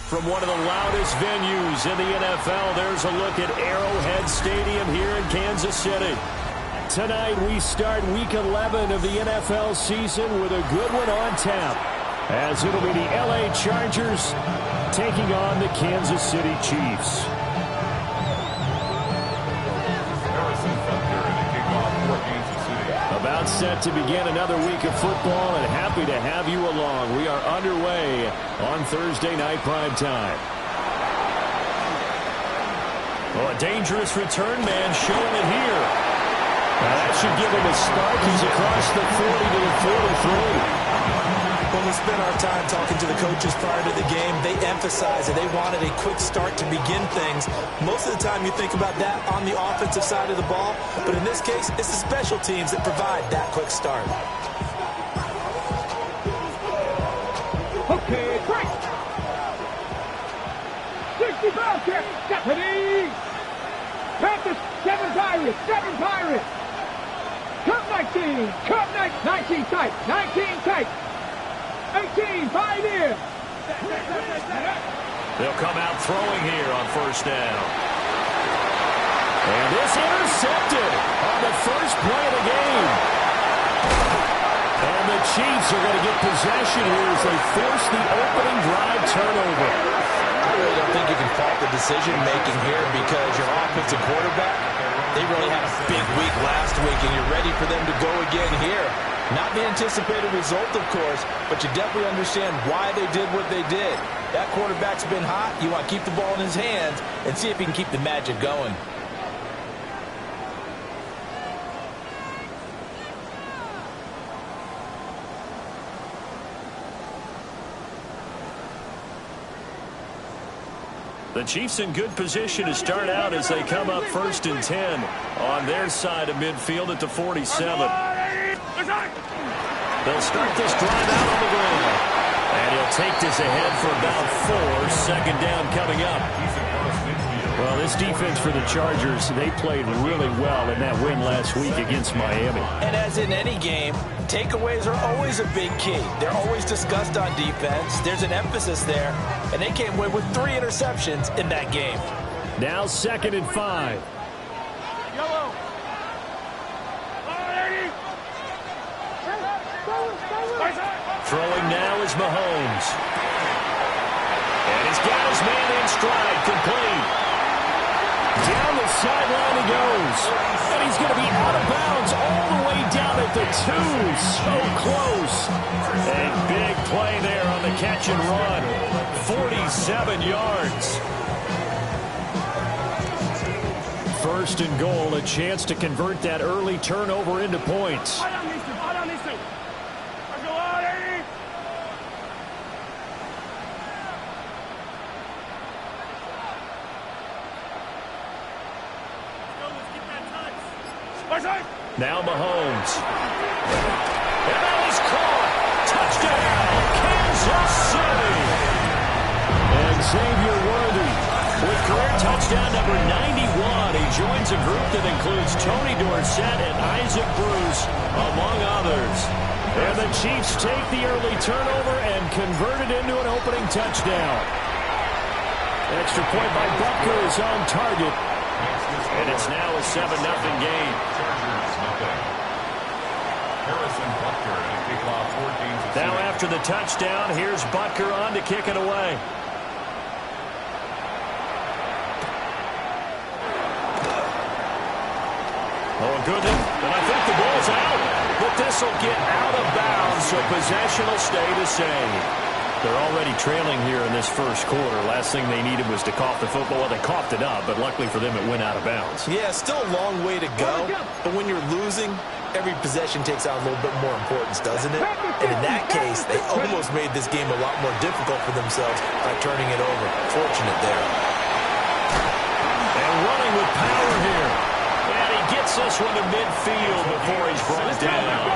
From one of the loudest venues in the NFL, there's a look at Arrowhead Stadium here in Kansas City. Tonight, we start Week 11 of the NFL season with a good one on tap, as it'll be the LA Chargers taking on the Kansas City Chiefs. About set to begin another week of football, and happy to have you along. We are underway on Thursday night prime time. Well, a dangerous return man showing it here. Now that should give him a spark. He's across the 40 to the 43. When we spent our time talking to the coaches prior to the game, they emphasized that they wanted a quick start to begin things. Most of the time you think about that on the offensive side of the ball, but in this case, it's the special teams that provide that quick start. Okay, break. 65 check. Deputy. Practice. 7 Pirates. 7 Pirates. Cut 19. Cut 19 tight. 19 tight. 18, 5 in. They'll come out throwing here on first down. And this intercepted on the first play of the game. And the Chiefs are going to get possession here as they force the opening drive turnover. I really don't think you can fault the decision-making here because your offensive quarterback, they really had a big week last week, and you're ready for them to go again here. Not the anticipated result, of course, but you definitely understand why they did what they did. That quarterback's been hot. You want to keep the ball in his hands and see if he can keep the magic going. The Chiefs in good position to start out as they come up 1st and 10 on their side of midfield at the 47. They'll start this drive out on the ground. And he'll take this ahead for about 4. Second down coming up. Well, this defense for the Chargers, they played really well in that win last week against Miami. And as in any game, takeaways are always a big key. They're always discussed on defense. There's an emphasis there. And they came away with 3 interceptions in that game. Now 2nd and 5. Yellow. Throwing now is Mahomes. And he's got his man in stride, complete. Down the sideline he goes. And he's going to be out of bounds all the way down at the 2. So close. A big play there on the catch and run. 47 yards. 1st and goal, a chance to convert that early turnover into points. Now Mahomes. And that is caught. Touchdown, Kansas City. And Xavier Worthy with career touchdown number 91. He joins a group that includes Tony Dorsett and Isaac Bruce, among others. And the Chiefs take the early turnover and convert it into an opening touchdown. Extra point by Butker is on target. And it's now a 7-0 game. Now after the touchdown, here's Butker on to kick it away. Oh, good. And I think the ball's out. But this will get out of bounds, so possession will stay the same. They're already trailing here in this first quarter. Last thing they needed was to cough the football. Well, they coughed it up, but luckily for them, it went out of bounds. Yeah, still a long way to go. But when you're losing, every possession takes on a little bit more importance, doesn't it? And in that case, they almost made this game a lot more difficult for themselves by turning it over. Fortunate there. And running with power here. And he gets this one to midfield before he's brought down.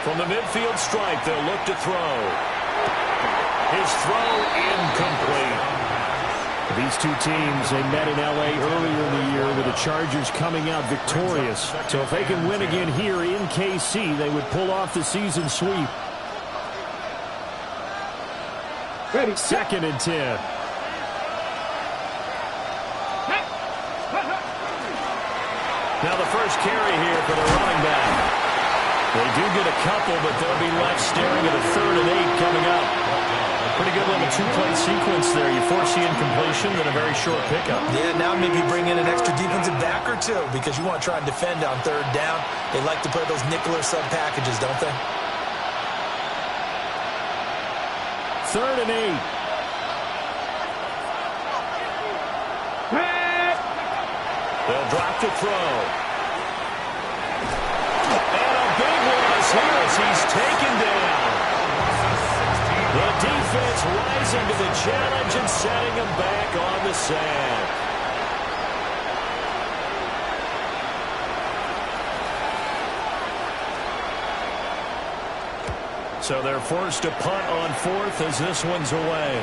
From the midfield stripe, they'll look to throw. His throw incomplete. These two teams, they met in L.A. earlier in the year with the Chargers coming out victorious. So if they can win again here in KC, they would pull off the season sweep. Ready. 2nd and 10. Now the first carry here for the running back. They do get a couple, but they'll be left staring at a 3rd and 8 coming up. Pretty good little two-play sequence there. You force the incompletion, then a very short pickup. Yeah, now maybe bring in an extra defensive back or two because you want to try and defend on 3rd down. They like to play those nickel or sub packages, don't they? 3rd and 8. They'll drop to throw. And a big loss here as he's taken down. The defense rising to the challenge and setting him back on the sand. So they're forced to punt on 4th as this one's away.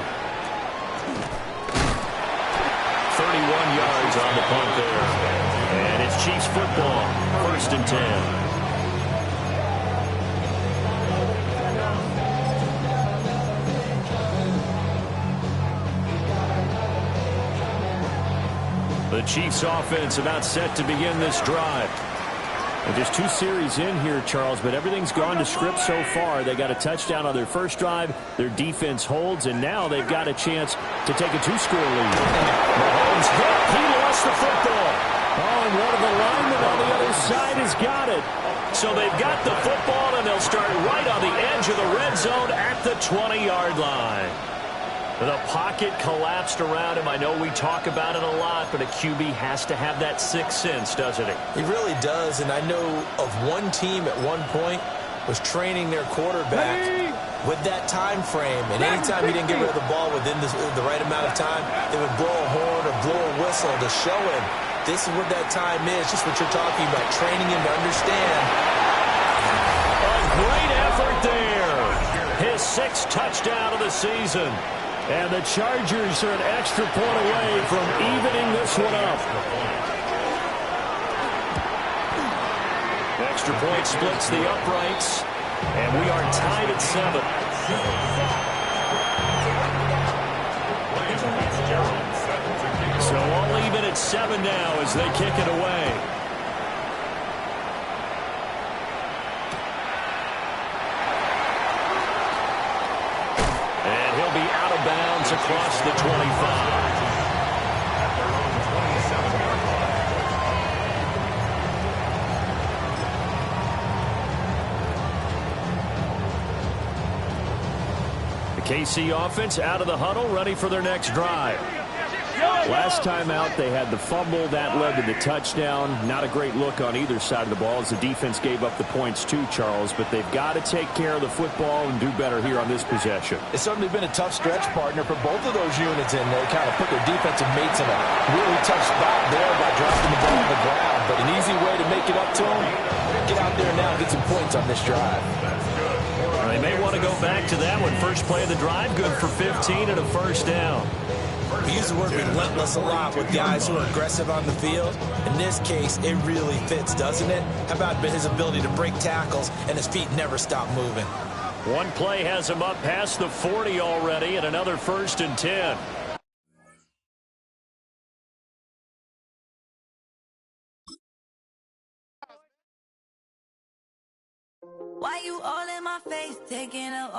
31 yards on the punt there. And it's Chiefs football, 1st and 10. The Chiefs offense about set to begin this drive. And just 2 series in here, Charles, but everything's gone to script so far. They got a touchdown on their first drive. Their defense holds, and now they've got a chance to take a 2-score lead. Mahomes hit. He lost the football. Oh, and one of the linemen on the other side has got it. So they've got the football, and they'll start right on the edge of the red zone at the 20-yard line. The pocket collapsed around him. I know we talk about it a lot, but a QB has to have that sixth sense, doesn't he? He really does, and I know of one team at one point was training their quarterback with that time frame, and anytime he didn't get rid of the ball within the right amount of time, they would blow a horn or blow a whistle to show him this is what that time is, just what you're talking about, training him to understand. A great effort there. His 6th touchdown of the season. And the Chargers are an extra point away from evening this one up. Extra point splits the uprights, and we are tied at 7. So all even at 7 now as they kick it away. Bounds across the 25. The KC offense out of the huddle, ready for their next drive. Last time out, they had the fumble. That led to the touchdown. Not a great look on either side of the ball as the defense gave up the points too, Charles. But they've got to take care of the football and do better here on this possession. It's certainly been a tough stretch, partner, for both of those units, and they kind of put their defensive mates in a really tough spot there by dropping the ball on the ground. But an easy way to make it up to them, get out there now and get some points on this drive. They may want to go back to that one. First play of the drive, good for 15 and a 1st down. We use the word relentless a lot with guys who are aggressive on the field. In this case, it really fits, doesn't it? How about his ability to break tackles and his feet never stop moving? One play has him up past the 40 already, and another 1st and 10. Why you all in my face, taking up